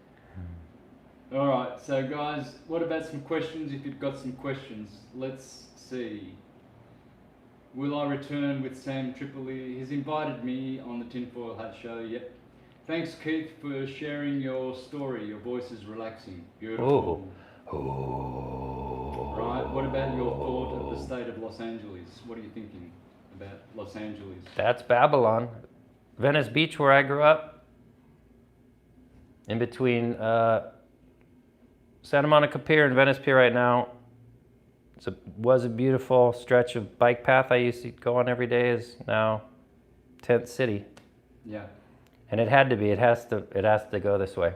All right. So, guys, what about some questions? If you've got some questions, let's see. Will I return with Sam Tripoli? He's invited me on the Tinfoil Hat Show. Yep. Thanks, Keith, for sharing your story. Your voice is relaxing. Beautiful. Oh. Right. What about your thought of the state of Los Angeles? What are you thinking about Los Angeles? That's Babylon. Venice Beach, where I grew up, in between Santa Monica Pier and Venice Pier right now. Was a beautiful stretch of bike path I used to go on every day, is now tent city. Yeah. And it had to be. It has to go this way.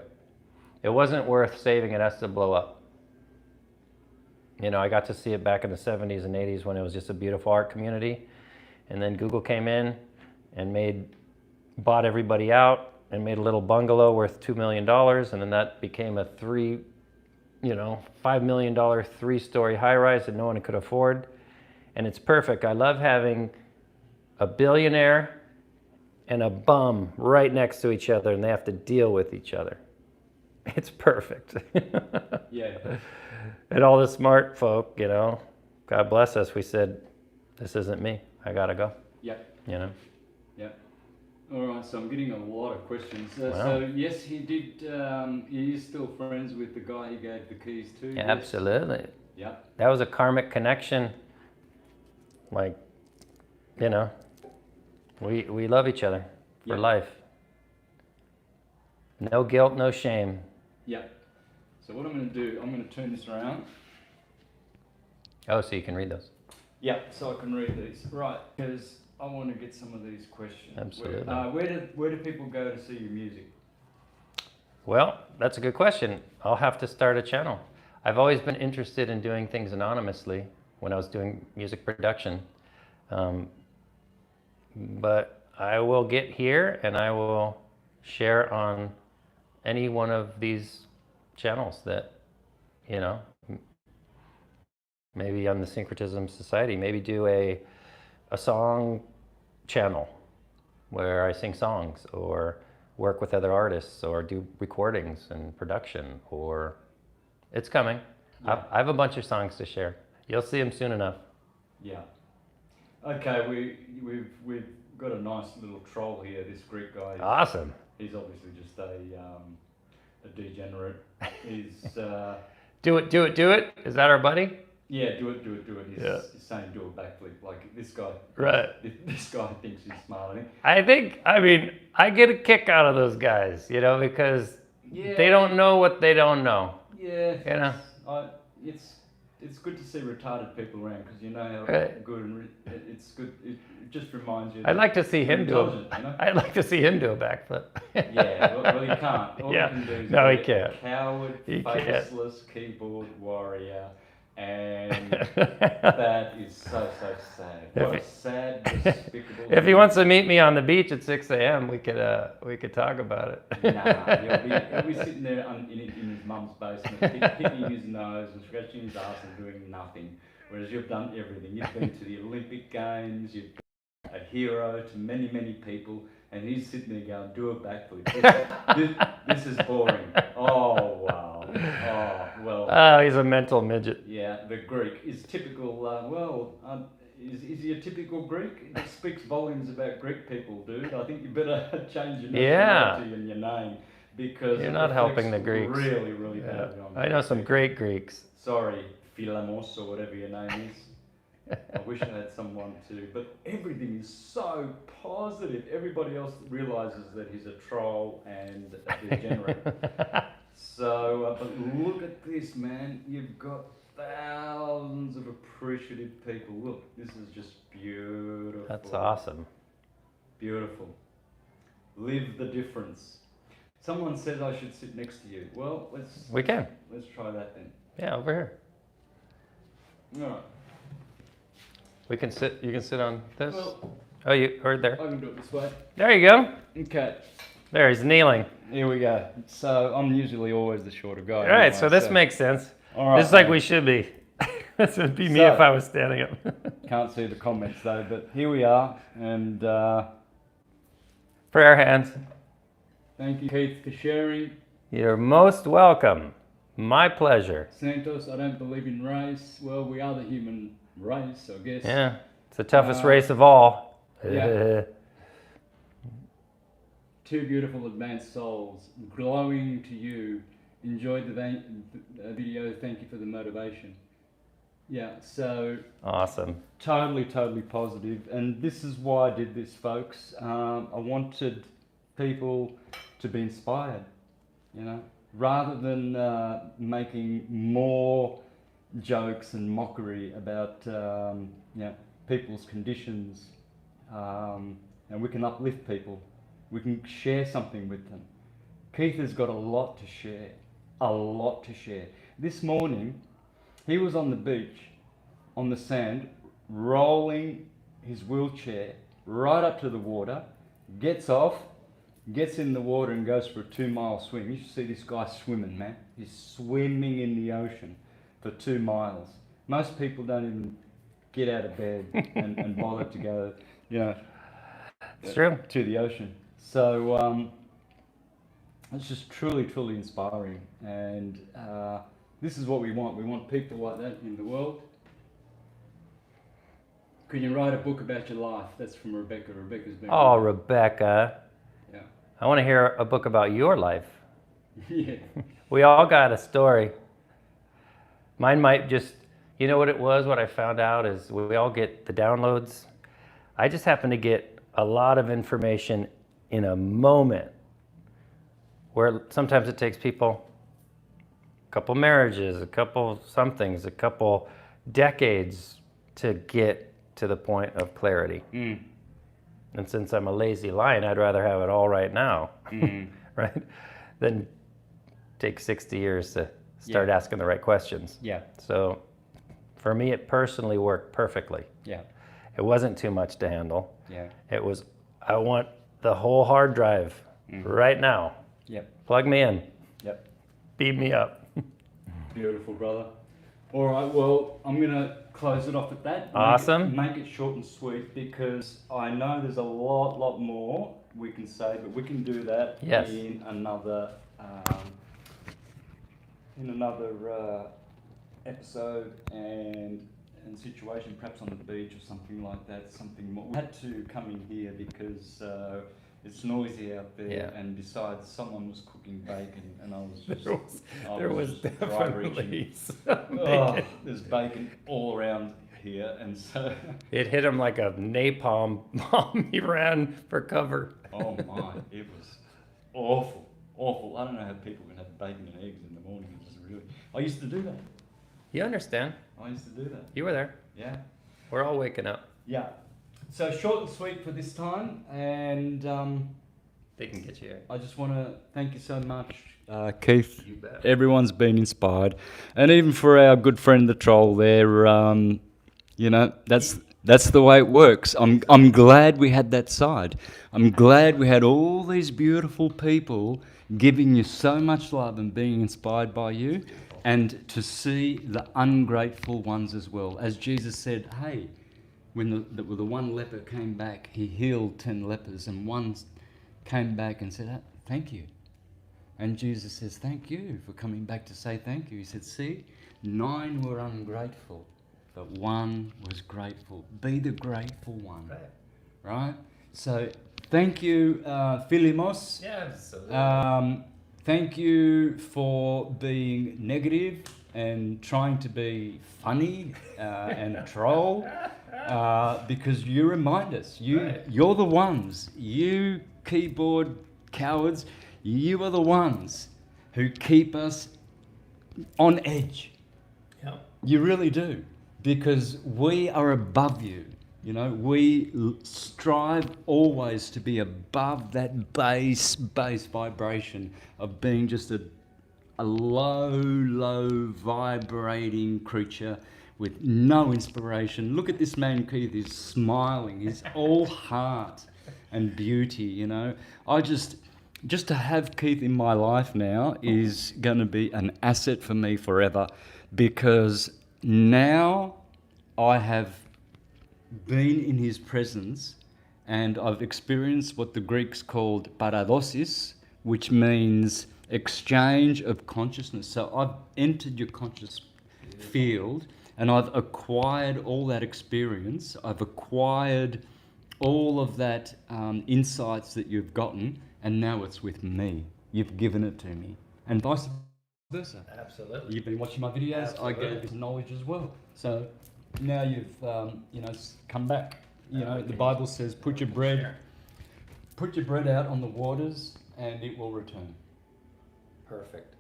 It wasn't worth saving. It has to blow up. You know, I got to see it back in the 70s and 80s when it was just a beautiful art community. And then Google came in and bought everybody out and made a little bungalow worth $2 million. And then that became a $5 million 3-story high-rise that no one could afford. And it's perfect. I love having a billionaire and a bum right next to each other, and they have to deal with each other. It's perfect. Yeah. And all the smart folk, God bless us, we said, this isn't me. I gotta go. Yep. Yep. All right, so I'm getting a lot of questions. Wow. So yes, he did. He is still friends with the guy he gave the keys to. Yeah, Yes. absolutely. Yeah. That was a karmic connection. Like, we love each other for Yeah. life. No guilt, no shame. Yeah. So what I'm going to do, I'm going to turn this around. Oh, so you can read those. Yeah. So I can read these. Right. Because I want to get some of these questions. Absolutely. Where do people go to see your music? Well, that's a good question. I'll have to start a channel. I've always been interested in doing things anonymously when I was doing music production. but I will get here and I will share on any one of these channels that, you know, maybe on the Syncretism Society, maybe do a song channel where I sing songs or work with other artists or do recordings and production, or it's coming. Yeah. I have a bunch of songs to share. You'll see them soon enough. Yeah. Okay, we've got a nice little troll here. This Greek guy. Awesome. He's obviously just a degenerate. He's Do it. Is that our buddy? yeah, do it. He's saying do a backflip. Like this guy. Right. This guy thinks he's smart. I mean, I get a kick out of those guys, you know, because they don't know what they don't know. Yeah. You know. It's good to see retarded people around because you know how good and it's good. It just reminds you. I'd like to see him do a. You know? I'd like to see him do a backflip. Yeah, well, he can't. All Yeah. he can do is No, be he can't. a coward, He can't. faceless keyboard warrior, and that is so sad. What a sad, despicable. If he wants to meet me on the beach at 6 a.m., we could talk about it. Nah, he'll be sitting there in his mum's basement, picking his nose and scratching his ass and doing nothing. Whereas you've done everything. You've been to the Olympic Games. You've been a hero to many, many people. And he's sitting there going, do a backflip. This is boring. Oh, wow. Oh, well. Oh, he's a mental midget. Yeah, the Greek is typical, is he a typical Greek? It speaks volumes about Greek people, dude. I think you better change your nationality and your name because you're not helping the Greeks. Really, really badly on I know some great Greeks. Sorry, Philamos or whatever your name is. I wish I had someone too, but everything is so positive. Everybody else realizes that he's a troll and a degenerate. So, but look at this, man. You've got thousands of appreciative people. Look, this is just beautiful. That's awesome. Beautiful. Live the difference. Someone said I should sit next to you. Well, let's try that then. Yeah, over here. All right. We can sit. You can sit on this. Well, or there. I can do it this way. There you go. Okay. There, he's kneeling. Here we go. So I'm usually always the shorter guy. All right, anyway, so this makes sense. All right, this is like we should be. This would be me if I was standing up. Can't see the comments though, but here we are. And prayer hands. thank you, Keith, for sharing. You're most welcome. My pleasure. Santos, I don't believe in race. Well, we are the human race, I guess. Yeah, it's the toughest race of all. Yeah. Two beautiful advanced souls, glowing to you. Enjoyed the video. Thank you for the motivation. Yeah, so Awesome. totally positive. And this is why I did this, folks. I wanted people to be inspired, you know, rather than making more jokes and mockery about people's conditions. And we can uplift people. We can share something with them. Keith has got a lot to share. This morning, he was on the beach, on the sand, rolling his wheelchair right up to the water, gets off, gets in the water and goes for a 2-mile swim. You should see this guy swimming, man. He's swimming in the ocean for 2 miles. Most people don't even get out of bed and bother to go, It's true. to the ocean. So it's just truly inspiring, and this is what we want. We want people like that in the world. Can you write a book about your life? That's from Rebecca. Rebecca's been. Oh, Rebecca. Yeah. I want to hear a book about your life. Yeah. We all got a story. Mine might just, you know what it was? What I found out is we all get the downloads. I just happen to get a lot of information in a moment, where sometimes it takes people a couple marriages, a couple somethings, a couple decades to get to the point of clarity. And since I'm a lazy lion, I'd rather have it all right now, right? Than take 60 years to start asking the right questions. Yeah. So for me, it personally worked perfectly. Yeah. It wasn't too much to handle. Yeah. It was, I want the whole hard drive right now. Yep. Plug me in. Yep. Beat me up. Beautiful, brother. All right, well, I'm going to close it off at that. Awesome. Make it short and sweet, because I know there's a lot more we can say, but we can do that in another episode and situation, perhaps on the beach or something like that. Something more. We had to come in here because it's noisy out there, and besides, someone was cooking bacon, and I was just there was definitely some bacon. There's bacon all around here, and so it hit him like a napalm bomb. He ran for cover. Oh my, it was awful. I don't know how people can have bacon and eggs in the morning. It's just really. I used to do that. You understand? I used to do that. You were there. Yeah. We're all waking up. Yeah. So short and sweet for this time, and they can get you. I just want to thank you so much, Keith. You bet. Everyone's been inspired, and even for our good friend the troll there, that's the way it works. I'm glad we had that side. I'm glad we had all these beautiful people giving you so much love and being inspired by you, and to see the ungrateful ones as well. As Jesus said, hey, when the one leper came back, he healed 10 lepers, and one came back and said, thank you. And Jesus says, thank you for coming back to say thank you. He said, see, 9 were ungrateful, but 1 was grateful. Be the grateful one. Right? So thank you, Philimos. Yeah, absolutely. Thank you for being negative and trying to be funny and troll, because you remind us, you're the ones, you keyboard cowards, you are the ones who keep us on edge. Yeah. You really do, because we are above you. You know, we strive always to be above that base vibration of being just a low vibrating creature with no inspiration. Look at this man, Keith, he's smiling. He's all heart and beauty, you know. Just to have Keith in my life now is going to be an asset for me forever, because now I have been in his presence and I've experienced what the Greeks called paradosis, which means exchange of consciousness. So I've entered your conscious field and I've acquired all that experience. I've acquired all of that insights that you've gotten, and now it's with me. You've given it to me, and vice versa. Absolutely. You've been watching my videos. Absolutely. I gave this knowledge as well. So now you've come back. You know, the Bible says, put your bread out on the waters, and it will return. Perfect.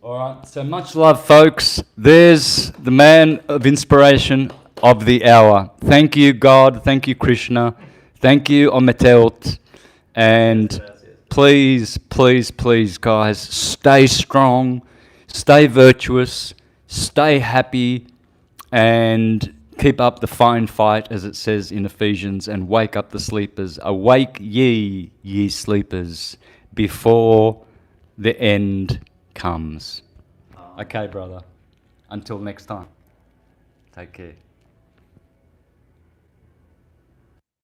All right. So much love, folks. There's the man of inspiration of the hour. Thank you, God. Thank you, Krishna. Thank you, Ometeot. And please, guys, stay strong, stay virtuous, stay happy, and keep up the fine fight, as it says in Ephesians, and wake up the sleepers. Awake ye sleepers, before the end comes. Okay, brother. Until next time. Take care.